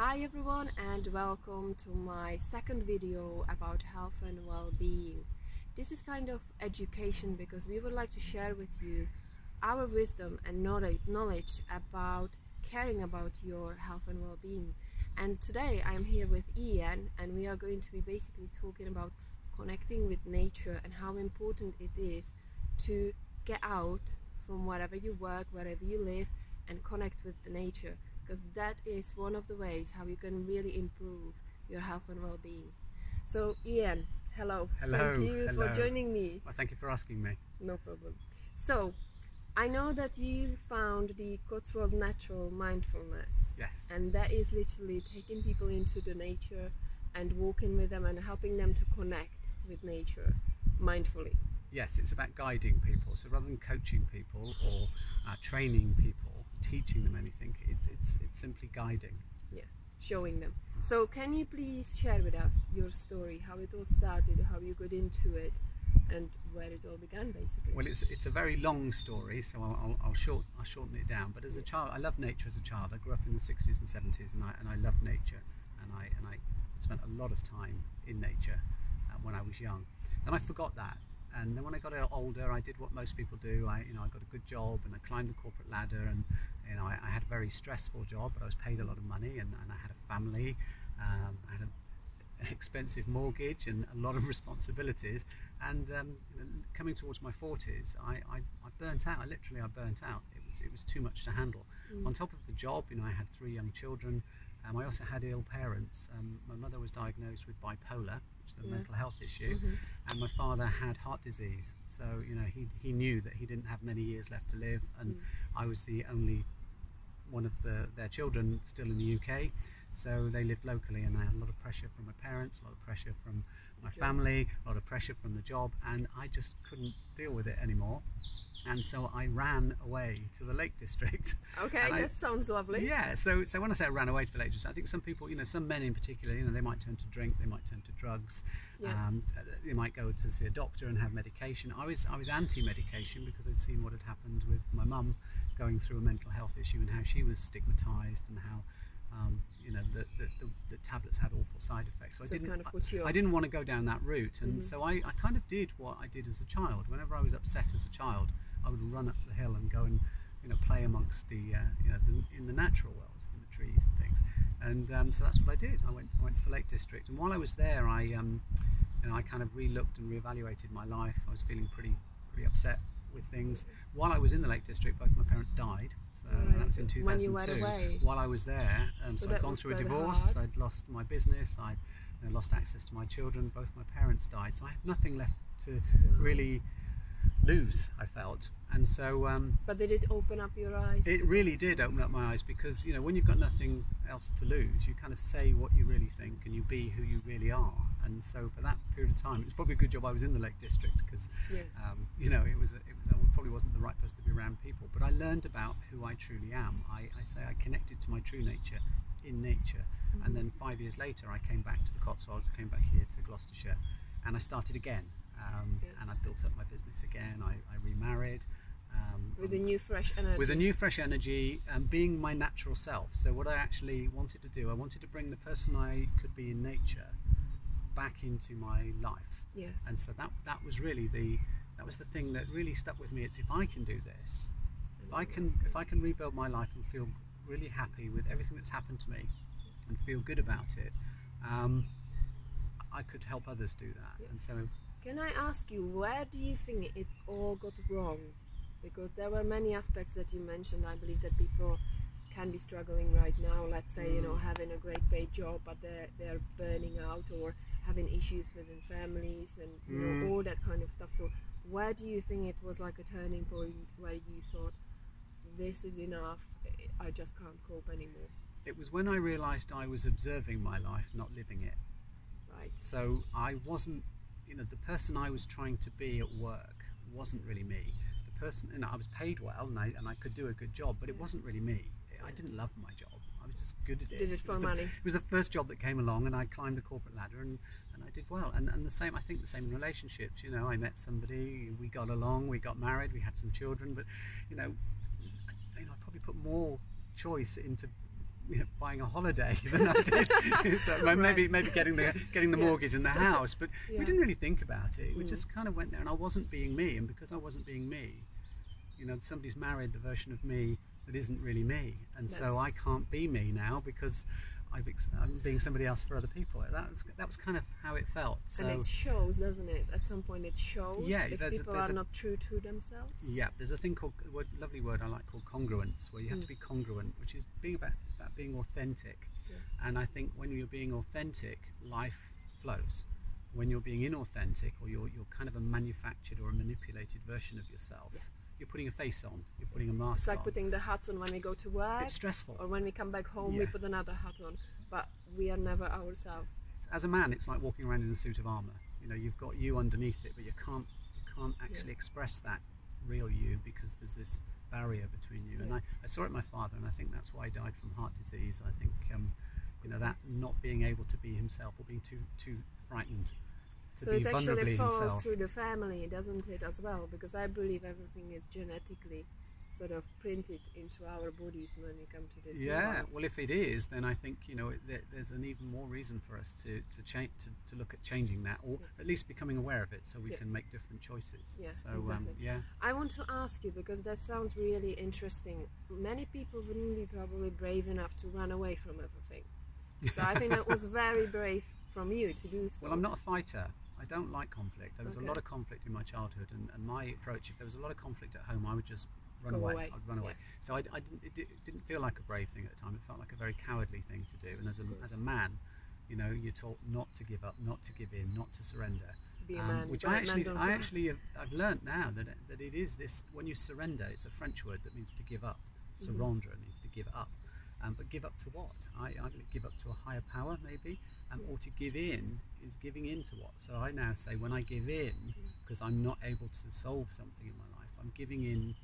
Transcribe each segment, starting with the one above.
Hi everyone, and welcome to my second video about health and well-being. This is kind of education because we would like to share with you our wisdom and knowledge about caring about your health and well-being. And today I am here with Ian, and we are going to be basically talking about connecting with nature and how important it is to get out from wherever you work, wherever you live, and connect with the nature, because that is one of the ways how you can really improve your health and well-being. So Ian, hello. Hello. Thank you for joining me. Well, thank you for asking me. No problem. So I know that you found the cotesworth natural mindfulness. Yes. And that is literally taking people into the nature and walking with them and helping them to connect with nature mindfully. Yes, it's about guiding people. So rather than coaching people or training people, teaching them anything, it's simply guiding. Yeah, showing them. So can you please share with us your story, how it all started, how you got into it, and where it all began, basically? Well, it's a very long story, so I'll shorten it down. But as a child, I loved nature. As a child, I grew up in the 60s and 70s, and I loved nature, and I spent a lot of time in nature when I was young. Then I forgot that. And then when I got older, I did what most people do. I got a good job, and I climbed the corporate ladder, and I had a very stressful job, but I was paid a lot of money, and I had a family. I had an expensive mortgage and a lot of responsibilities. And coming towards my 40s, I burnt out. I burnt out. It was too much to handle. On top of the job, I had 3 young children. I also had ill parents. My mother was diagnosed with bipolar, which is a mental health issue, and my father had heart disease. So he knew that he didn't have many years left to live, and I was the only one of their children still in the UK. So they lived locally, and I had a lot of pressure from my parents, a lot of pressure from my family, a lot of pressure from the job, and I just couldn't deal with it anymore. And so I ran away to the Lake District. Okay, that sounds lovely. Yeah, so when I say I ran away to the Lake District, I think some people, some men in particular, they might turn to drink, they might turn to drugs, they might go to see a doctor and have medication. I was anti-medication because I'd seen what had happened with my mum going through a mental health issue and how she was stigmatised and how the tablets had awful side effects. So I didn't want to go down that route, and so I kind of did what I did as a child. Whenever I was upset as a child, I would run up the hill and go and play amongst in the natural world, in the trees and things. And so that's what I did. I went to the Lake District, and while I was there, I kind of re-looked and re-evaluated my life. I was feeling pretty upset with things. While I was in the Lake District, both my parents died. That was in 2002. When you went away. While I was there, so I'd gone through a divorce. I'd lost my business. I'd lost access to my children. Both my parents died, so I had nothing left to really lose, I felt. And so but did it open up your eyes? It really did open up my eyes, because when you've got nothing else to lose, you kind of say what you really think and you be who you really are. And so for that period of time, it was probably a good job I was in the Lake District, because I probably wasn't the right person to be around people, but I learned about who I truly am. I say I connected to my true nature in nature. And then 5 years later, I came back to the Cotswolds. I came back here to Gloucestershire, and I started again. And I built up my business again. I remarried. With a new fresh energy. With a new fresh energy, being my natural self. So what I actually wanted to do, I wanted to bring the person I could be in nature back into my life. Yes. And so that was really the thing that really stuck with me. It's if I can do this, if I can rebuild my life and feel really happy with everything that's happened to me and feel good about it, I could help others do that. Yes. And so, can I ask you, where do you think it all got wrong? Because there were many aspects that you mentioned. I believe that people can be struggling right now, let's say, having a great paid job, but they're burning out, or having issues within families, and all that kind of stuff. So where do you think it was like a turning point where you thought, this is enough, I just can't cope anymore? It was when I realised I was observing my life, not living it. Right. So I wasn't, the person I was trying to be at work wasn't really me. The person, I was paid well, and I could do a good job, but it wasn't really me. I didn't love my job. I was just good at it. Did it for money? It was the first job that came along, and I climbed the corporate ladder, and I did well. And the same, I think the same in relationships. I met somebody, we got along, we got married, we had some children, but I probably put more choice into buying a holiday than I did. So maybe getting the mortgage and the house, but we didn't really think about it. We just kind of went there, and I wasn't being me, and because I wasn't being me, somebody's married the version of me that isn't really me, and so I can't be me now because I'm being somebody else for other people. That was kind of how it felt. So, and it shows, doesn't it? At some point it shows if people are not true to themselves. Yeah, there's a thing called, lovely word I like, called congruence, where you have to be congruent, which is about being authentic. And I think when you're being authentic, life flows. When you're being inauthentic, or you're kind of a manufactured or a manipulated version of yourself, you're putting a face on, you're putting a mask on. It's like putting the hat on when we go to work. It's stressful. Or when we come back home, we put another hat on, but we are never ourselves. As a man, it's like walking around in a suit of armour. You've got you underneath it, but you can't actually express that real you, because there's this barrier between you. And I saw it in my father, and I think that's why he died from heart disease. I think that not being able to be himself, or being too frightened to be vulnerably himself. So it actually falls through the family, doesn't it, as well? Because I believe everything is genetically sort of printed into our bodies when we come to this world. Well, if it is, then I think there's an even more reason for us to change, to look at changing that, or at least becoming aware of it, so we can make different choices. Exactly. I want to ask you, because that sounds really interesting. Many people wouldn't be probably brave enough to run away from everything. So I think that was very brave from you to do so. Well, I'm not a fighter. I don't like conflict. There was a lot of conflict in my childhood, and my approach, if there was a lot of conflict at home, I would just run away. I'd run away. So it didn't feel like a brave thing at the time. It felt like a very cowardly thing to do. And as a man, you're taught not to give up, not to give in, not to surrender. Be a man. Which I've learned now that it is this. When you surrender, it's a French word that means to give up. Surrender means to give up. But give up to what? I give up to a higher power, maybe, or to give in is giving in to what? So I now say, when I give in, because I'm not able to solve something in my life, I'm giving in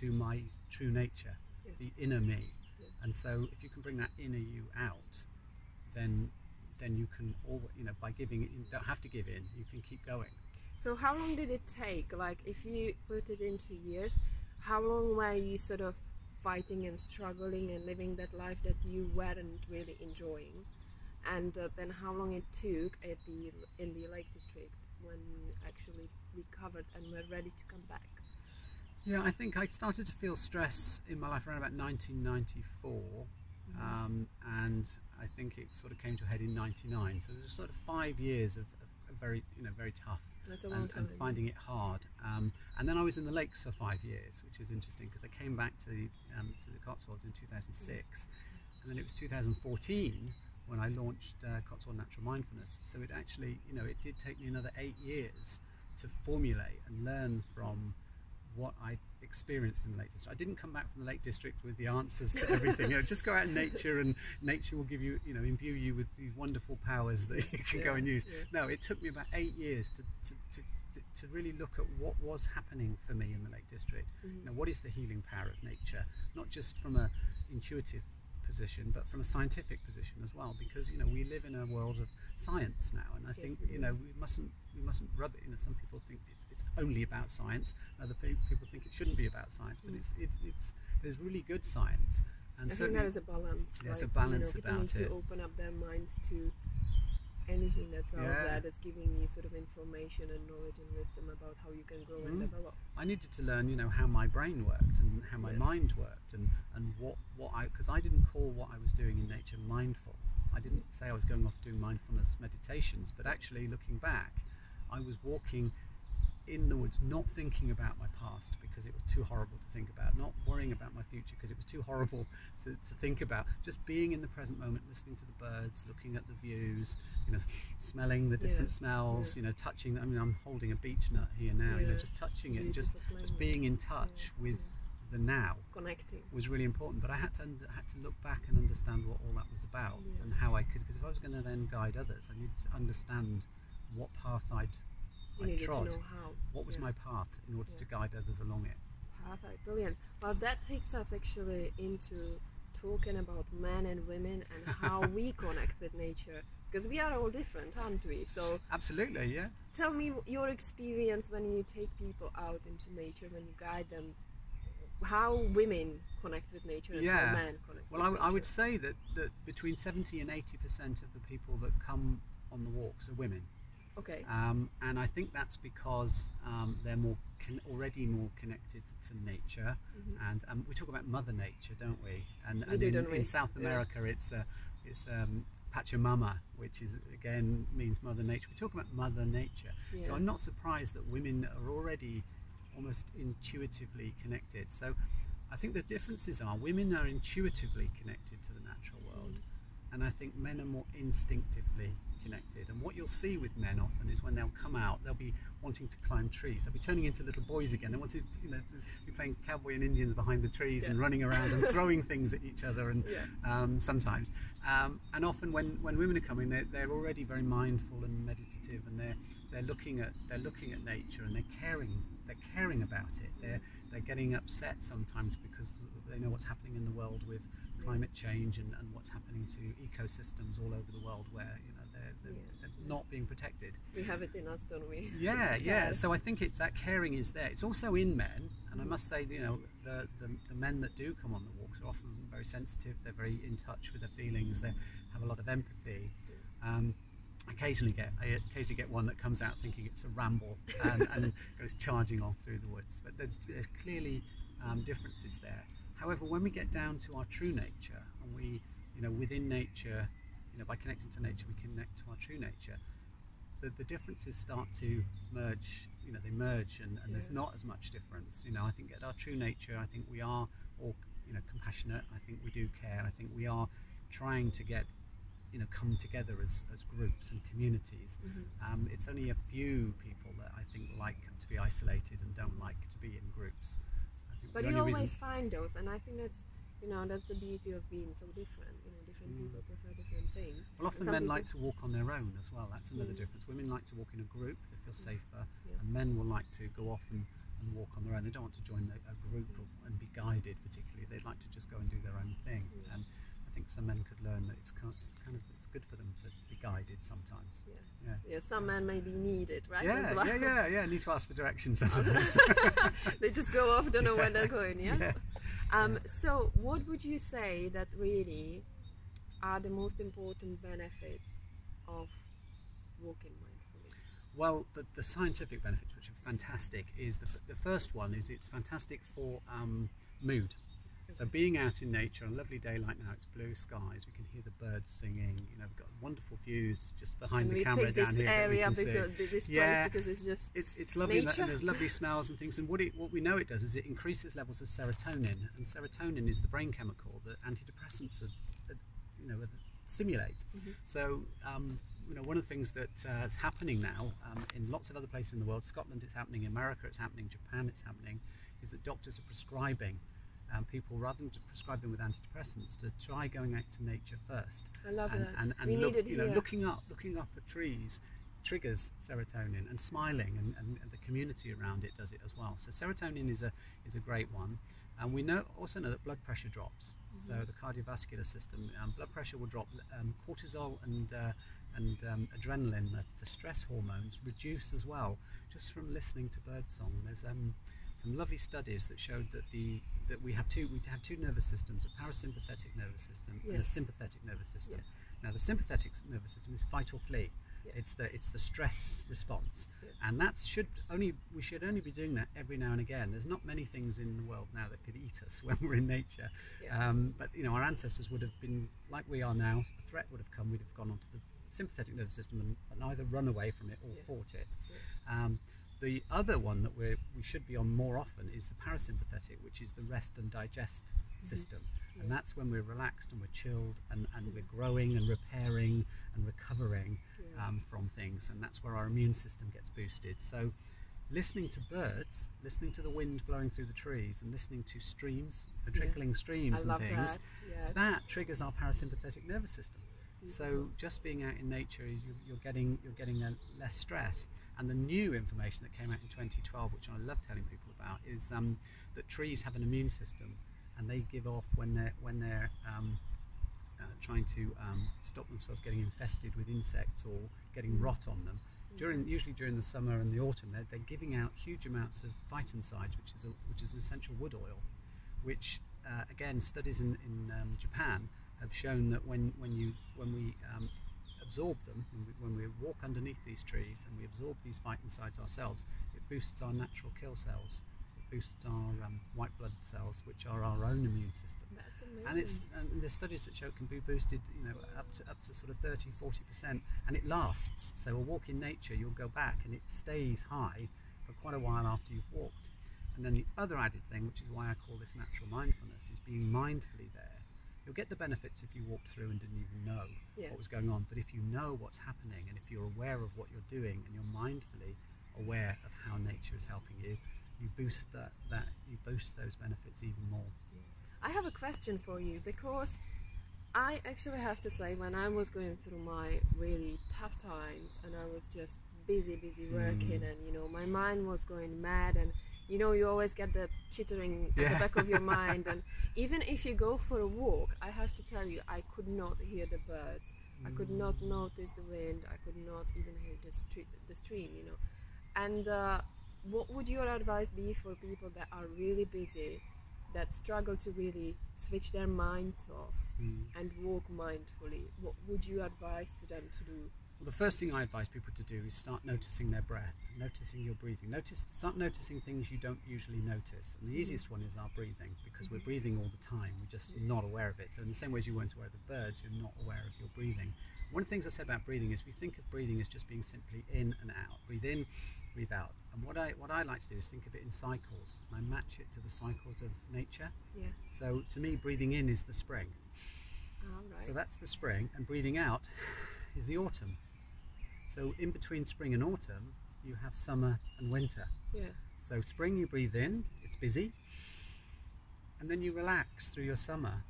to my true nature, the inner me. And so if you can bring that inner you out, then you can always, by giving it, you don't have to give in, you can keep going. So how long did it take? Like, if you put it into years, how long were you sort of fighting and struggling and living that life that you weren't really enjoying? And then how long it took in the Lake District when you actually recovered and were ready to come back? Yeah, I think I started to feel stress in my life around about 1994, and I think it sort of came to a head in 99. So there's sort of 5 years of very tough. That's a long time. And finding it hard. And then I was in the lakes for 5 years, which is interesting, because I came back to the Cotswolds in 2006, and then it was 2014 when I launched Cotswold Natural Mindfulness. So it actually, it did take me another 8 years to formulate and learn from what I experienced in the Lake District. I didn't come back from the Lake District with the answers to everything. Just go out in nature, and nature will give you, imbue you with these wonderful powers that you can go and use. No, it took me about 8 years to really look at what was happening for me in the Lake District. What is the healing power of nature? Not just from a intuitive position, but from a scientific position as well, because we live in a world of science now, and I think we mustn't rub it. Some people think it's only about science. Other people think it shouldn't be about science, but there's really good science. And I think there is a balance. There's a balance people need to open up their minds to anything that's out there that's giving you sort of information and knowledge and wisdom about how you can grow and develop. I needed to learn, how my brain worked and how my mind worked, and because I didn't call what I was doing in nature mindful. I didn't say I was going off doing mindfulness meditations, but actually looking back, I was walking in the woods, not thinking about my past because it was too horrible to think about, not worrying about my future because it was too horrible to think about, just being in the present moment, listening to the birds, looking at the views, smelling the different smells, touching. I'm holding a beech nut here now, just touching it, and just being in touch with the now. Connecting was really important, but I had to look back and understand what all that was about and how I could, because if I was going to then guide others, I needed to understand what path I trod. To know how. What was my path in order to guide others along it. Perfect, brilliant. Well, that takes us actually into talking about men and women and how we connect with nature, because we are all different, aren't we? So absolutely, yeah. Tell me your experience when you take people out into nature, when you guide them. how women connect with nature and how men connect with nature. I would say that between 70 and 80% of the people that come on the walks are women. Okay. And I think that's because they're already more connected to nature, and we talk about Mother Nature, don't we? And in South America, it's Pachamama, which is again means Mother Nature. We talk about Mother Nature, so I'm not surprised that women are already almost intuitively connected. So I think the differences are women are intuitively connected to the natural world, and I think men are more instinctively connected. And what you'll see with men often is when they'll come out, they'll be wanting to climb trees. They'll be turning into little boys again. They want to, be playing cowboy and Indians behind the trees and running around and throwing things at each other. And sometimes, and often when women are coming, they're already very mindful and meditative, and they're looking at nature, and they're caring about it. They're getting upset sometimes because they know what's happening in the world with climate change and what's happening to ecosystems all over the world, where they're not being protected. We have it in us, don't we? Yeah. So I think it's that caring is there. It's also in men, and I must say, the men that do come on the walks are often very sensitive. They're very in touch with their feelings. They have a lot of empathy. I occasionally get one that comes out thinking it's a ramble and goes charging off through the woods. But there's clearly differences there. However, when we get down to our true nature, and we, within nature, by connecting to nature, we connect to our true nature, the differences start to merge, they merge, and there's not as much difference. I think at our true nature, I think we are all, compassionate. I think we do care. I think we are trying to get, come together as groups and communities. It's only a few people that I think like to be isolated and don't like to be in groups. But you always find those, and I think that's that's the beauty of being so different. Different people prefer different things. Well, often men like to walk on their own as well. That's another difference. Women like to walk in a group; they feel safer, and men will like to go off and walk on their own. They don't want to join a group and be guided particularly. They'd like to just go and do their own thing. And I think some men could learn that it's it's good for them to be guided sometimes. Yeah, some men maybe need it, right? Yeah, as well. yeah. Need to ask for directions sometimes. They just go off, don't know where they're going. So, what would you say that really are the most important benefits of walking mindfully? Well, the scientific benefits, which are fantastic, is the first one is it's fantastic for mood. So being out in nature, on a lovely day like now, it's blue skies, we can hear the birds singing, we've got wonderful views just behind the camera down here. This place because it's just it's lovely, nature. and there's lovely smells and things, and what we know it does is it increases levels of serotonin, and serotonin is the brain chemical that antidepressants stimulate. So one of the things that is happening now in lots of other places in the world, Scotland it's happening, in America it's happening, Japan it's happening, is that doctors are prescribing people, rather than to prescribe them with antidepressants, to try going out to nature first. I love that. And looking up at trees triggers serotonin, and smiling and the community around it does it as well. So serotonin is a great one, and we also know that blood pressure drops. So the cardiovascular system, blood pressure will drop. Cortisol and adrenaline, the stress hormones, reduce as well just from listening to birdsong. There's some lovely studies that showed that we have two nervous systems: a parasympathetic nervous system and a sympathetic nervous system. Now, the sympathetic nervous system is fight or flee. It's the stress response, and we should only be doing that every now and again. There's not many things in the world now that could eat us when we're in nature. But our ancestors would have been like we are now. If a threat would have come, we'd have gone onto the sympathetic nervous system and either run away from it or fought it. The other one that we should be on more often is the parasympathetic, which is the rest and digest system. And that's when we're relaxed and we're chilled and we're growing and repairing and recovering from things, and that's where our immune system gets boosted. So listening to birds, listening to the wind blowing through the trees, and listening to streams, the trickling streams and things, that triggers our parasympathetic nervous system. So just being out in nature, you're getting less stress. And the new information that came out in 2012, which I love telling people about, is that trees have an immune system, and they give off when they're trying to stop themselves getting infested with insects or getting rot on them. Usually during the summer and the autumn, they're giving out huge amounts of phytoncides, which is an essential wood oil. which again, studies in Japan have shown that when we absorb them, when we walk underneath these trees and we absorb these phytoncides ourselves, it boosts our natural kill cells. It boosts our white blood cells, which are our own immune system. That's amazing. And there's studies that show it can be boosted, up to sort of 30-40%, and it lasts. So a walk in nature, you'll go back and it stays high for quite a while after you've walked. And then the other added thing, which is why I call this natural mindfulness, is being mindfully there. You'll get the benefits if you walked through and didn't even know what was going on. But if you know what's happening, and if you're aware of what you're doing, and you're mindfully aware of how nature is helping you, you boost you boost those benefits even more. I have a question for you, because I actually have to say, when I was going through my really tough times and I was just busy working, and my mind was going mad, and you always get the chittering at the back of your mind, and even if you go for a walk, I have to tell you, I could not hear the birds, I could not notice the wind, I could not even hear the stream, and what would your advice be for people that are really busy, that struggle to really switch their minds off and walk mindfully? What would you advise to them to do? Well, the first thing I advise people to do is start noticing their breath, noticing your breathing. Start noticing things you don't usually notice. And the easiest one is our breathing, because we're breathing all the time. We're just not aware of it. So in the same way as you weren't aware of the birds, you're not aware of your breathing. One of the things I say about breathing is we think of breathing as just being simply in and out. Breathe in, breathe out. And what I like to do is think of it in cycles. And I match it to the cycles of nature. Yeah. So to me, breathing in is the spring. So that's the spring, and breathing out is the autumn. So in between spring and autumn, you have summer and winter. Yeah. So spring, you breathe in, it's busy, and then you relax through your summer.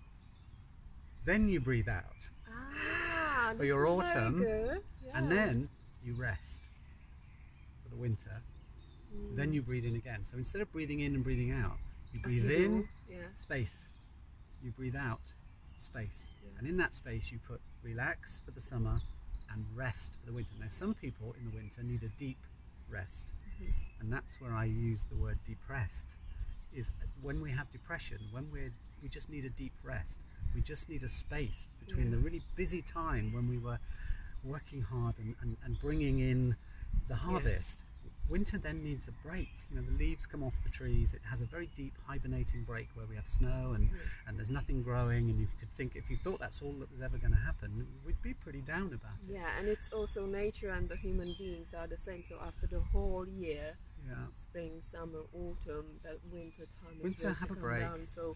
Then you breathe out for your autumn, and then you rest for the winter. Then you breathe in again. So instead of breathing in and breathing out, you breathe in, space. You breathe out, space. And in that space, you put relax for the summer and rest for the winter. Now, some people in the winter need a deep rest, and that's where I use the word depressed. Is when we have depression, when we just need a deep rest. We just need a space between the really busy time when we were working hard and bringing in the harvest. Winter then needs a break. The leaves come off the trees. It has a very deep hibernating break where we have snow and there's nothing growing, and you could think, if you thought that's all that was ever going to happen, we'd be pretty down about it. Yeah, and it's also nature and the human beings are the same. So after the whole year, spring, summer, autumn, that winter time is going to come down. So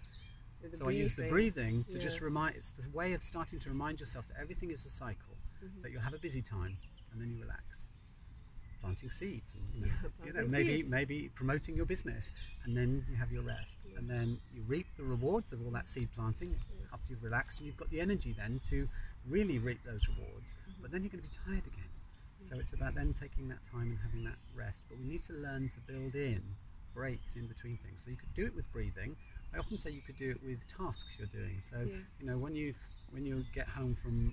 I use the breathing to just remind. It's the way of starting to remind yourself that everything is a cycle. That you'll have a busy time and then you relax. Planting seeds, and maybe promoting your business, and then you have your rest, and then you reap the rewards of all that seed planting after you've relaxed, and you've got the energy then to really reap those rewards. But then you're going to be tired again. So it's about then taking that time and having that rest. But we need to learn to build in breaks in between things. So you could do it with breathing. I often say you could do it with tasks you're doing. So when you get home from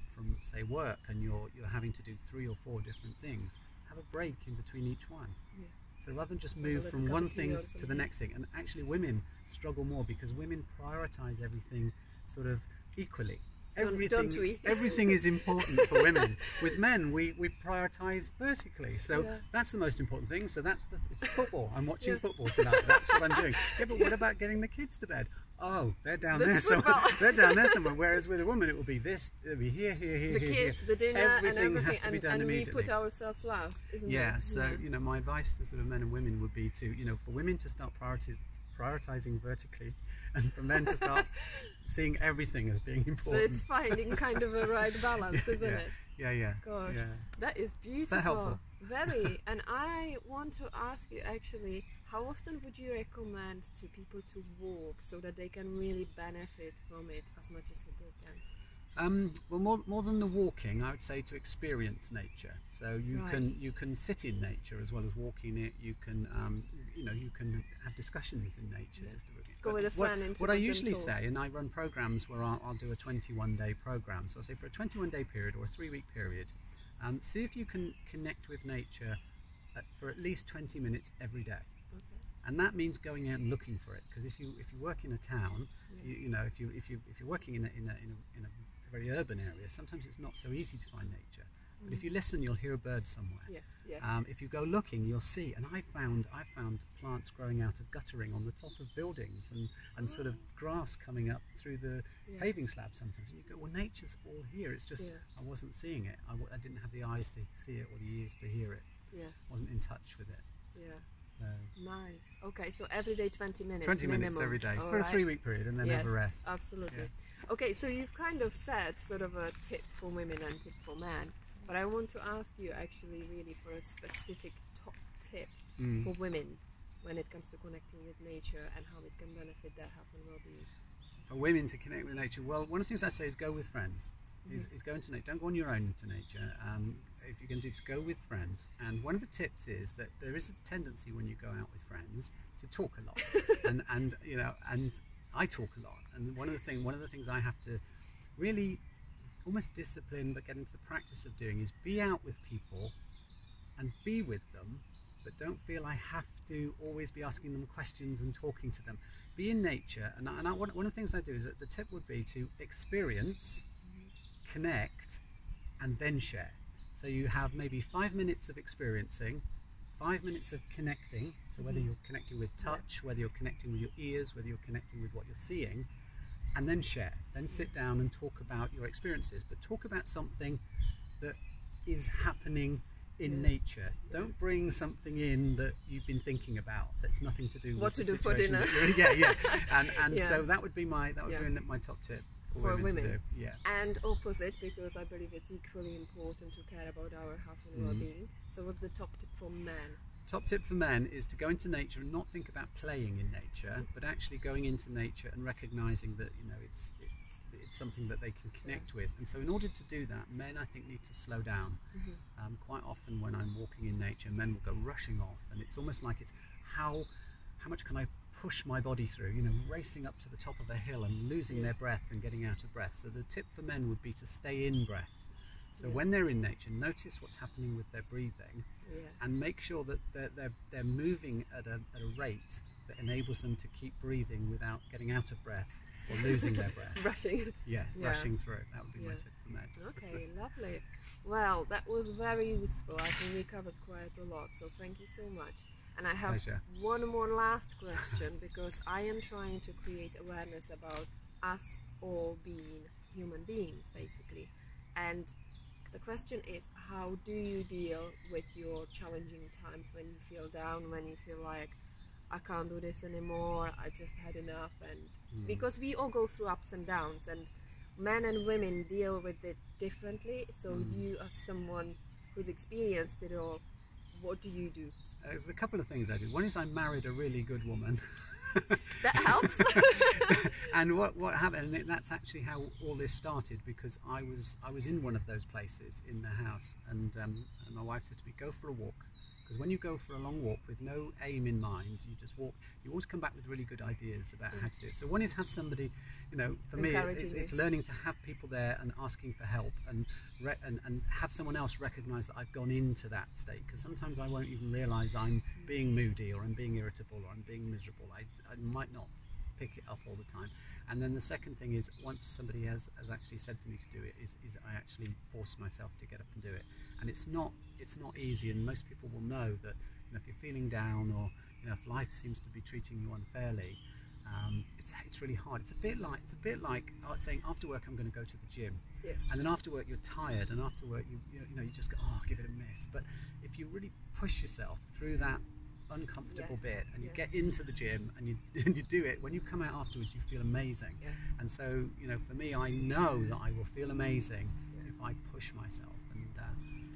say work and you're having to do 3 or 4 different things, have a break in between each one. So rather than just move from one thing to the next thing. And actually women struggle more because women prioritize everything sort of equally. Everything is important for women. With men, we prioritize vertically. So that's the most important thing. So it's football. I'm watching football tonight. That's what I'm doing. Yeah, but what about getting the kids to bed? Oh, they're down there somewhere. They're down there somewhere. Whereas with a woman, it will be this. It'll be here. The kids, the dinner, everything has to be done immediately. And we put ourselves last, isn't it? Yeah. So my advice to sort of men and women would be to for women to start prioritizing vertically, and for men to start seeing everything as being important. So it's finding kind of a right balance, isn't it? Yeah. Gosh, that is beautiful. Is that helpful? Very. And I want to ask you actually, how often would you recommend to people to walk so that they can really benefit from it as much as they can? Well, more than the walking, I would say to experience nature. So you can sit in nature as well as walk in it. You can you can have discussions in nature. Go with a friend into what I usually say, and I run programs where I'll do a 21-day program. So I say for a 21-day period or a 3-week period, see if you can connect with nature for at least 20 minutes every day. And that means going out and looking for it, because if you work in a town, you know, if you're working in a very urban area, sometimes it's not so easy to find nature. But if you listen, you'll hear a bird somewhere. Yes, yes. If you go looking, you'll see. And I found plants growing out of guttering on the top of buildings, and sort of grass coming up through the paving slab sometimes. And you go, well, nature's all here. It's just I wasn't seeing it. I didn't have the eyes to see it or the ears to hear it. Yes. Wasn't in touch with it. Yeah. So nice. Okay, so every day 20 minutes. 20 minutes minimum. every day All for right. a 3-week period, and then have a rest. Absolutely. Yeah. Okay, so you've kind of said sort of a tip for women and tip for men, but I want to ask you actually really for a specific top tip for women when it comes to connecting with nature and how it can benefit their health and well-being. For women to connect with nature, well, one of the things I say is go with friends. Is go into nature. Don't go on your own into nature. If you're going to do it, go with friends. And one of the tips is that there is a tendency when you go out with friends to talk a lot, and you know, and I talk a lot. And one of the things I have to really almost discipline, but get into the practice of doing, is be out with people and be with them, but don't feel I have to always be asking them questions and talking to them. Be in nature, and one of the things I do is that the tip would be to experience, connect, and then share. So you have maybe 5 minutes of experiencing, 5 minutes of connecting, so whether you're connecting with touch, whether you're connecting with your ears, whether you're connecting with what you're seeing, and then share. Then sit down and talk about your experiences, but talk about something that is happening in nature. Don't bring something in that you've been thinking about that's nothing to do with what to the do for dinner. And so that would be my my top tip for women. to do. Yeah. And opposite, because I believe it's equally important to care about our health and well-being. So what's the top tip for men? Top tip for men is to go into nature and not think about playing in nature, but actually going into nature and recognizing that, you know, it's something that they can connect with. And so in order to do that, men, I think, need to slow down. Quite often when I'm walking in nature, men will go rushing off, and it's almost like it's how much can I push my body through, you know, racing up to the top of a hill and losing their breath and getting out of breath. So the tip for men would be to stay in breath. So when they're in nature, notice what's happening with their breathing, and make sure that they're moving at a rate that enables them to keep breathing without getting out of breath or losing their breath. Rushing. Rushing through. That would be my tip for men. Okay, lovely. Well, that was very useful. I think we covered quite a lot, so thank you so much. And I have one more last question, because I am trying to create awareness about us all being human beings, basically. And the question is, how do you deal with your challenging times when you feel down, when you feel like, I can't do this anymore, I just had enough? And because we all go through ups and downs, and men and women deal with it differently. So you, as someone who's experienced it all, what do you do? There's a couple of things I do. One is I married a really good woman. That helps. And what happened, and that's actually how all this started, because I was in one of those places in the house, and my wife said to me, go for a walk. Because when you go for a long walk with no aim in mind, you just walk, you always come back with really good ideas about how to do it. So one is have somebody, you know, for me it's learning to have people there and asking for help, and have someone else recognise that I've gone into that state, because sometimes I won't even realise I'm being moody, or I'm being irritable, or I'm being miserable. I might not pick it up all the time. And then the second thing is, once somebody has actually said to me to do it, is I actually force myself to get up and do it. And it's not easy, and most people will know that, you know, if you're feeling down, or, you know, if life seems to be treating you unfairly, it's really hard. It's a bit like saying after work I'm going to go to the gym, and then after work you're tired, and after work you just go, oh, give it a miss. But if you really push yourself through that uncomfortable bit, and you get into the gym and you do it, when you come out afterwards you feel amazing. And so, you know, for me, I know that I will feel amazing if I push myself.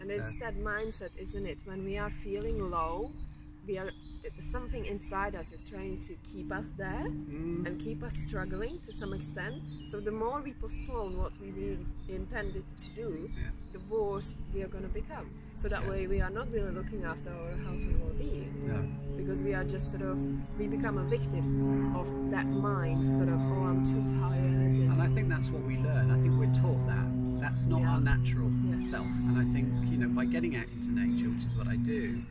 And it's that mindset, isn't it? When we are feeling low, something inside us is trying to keep us there and keep us struggling to some extent. So the more we postpone what we really intended to do, the worse we are going to become. So that way we are not really looking after our health and well-being, because we are just we become a victim of that mind, oh, I'm too tired. And I think that's what we learn. I think we're taught that. That's not our natural self. And I think, you know, by getting out into nature, which is what I do,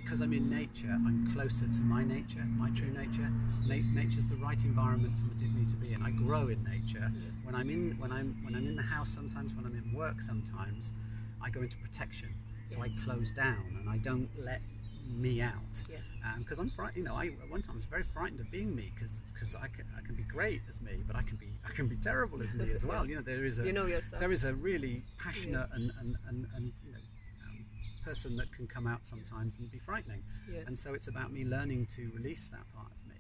because I'm in nature, I'm closer to my nature, my true nature. Nature's the right environment for me to be in. I grow in nature. When I'm in the house, sometimes when I'm in work, sometimes I go into protection. So I close down and I don't let me out. Because I'm frightened. You know, at one time I was very frightened of being me, because I can be great as me, but I can be terrible as me as well. You know, there is a really passionate and you know, person that can come out sometimes and be frightening. And so it's about me learning to release that part of me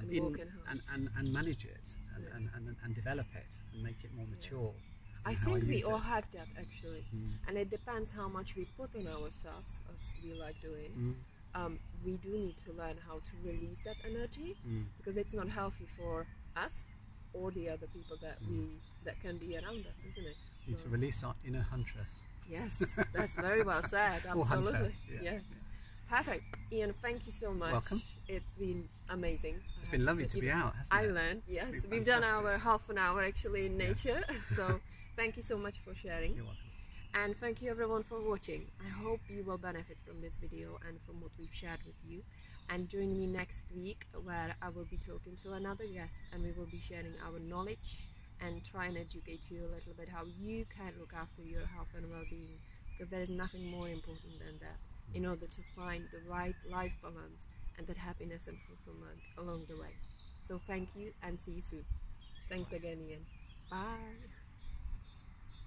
and manage it and develop it and make it more mature. I think we all have that actually, and it depends how much we put on ourselves, as we like doing. We do need to learn how to release that energy, because it's not healthy for us or the other people that can be around us, isn't it? You need to release our inner huntress. Yes, that's very well said. Absolutely. Hunter, Yes. Perfect. Ian, thank you so much. Welcome. It's been amazing. It's been lovely to be out, hasn't it? I learned, yes. We've done our half an hour actually in nature, so thank you so much for sharing. You're welcome. And thank you everyone for watching. I hope you will benefit from this video and from what we've shared with you. And join me next week, where I will be talking to another guest and we will be sharing our knowledge and try and educate you a little bit how you can look after your health and well-being, because there is nothing more important than that, in order to find the right life balance and that happiness and fulfillment along the way. So thank you and see you soon. Thanks again, Ian. Bye.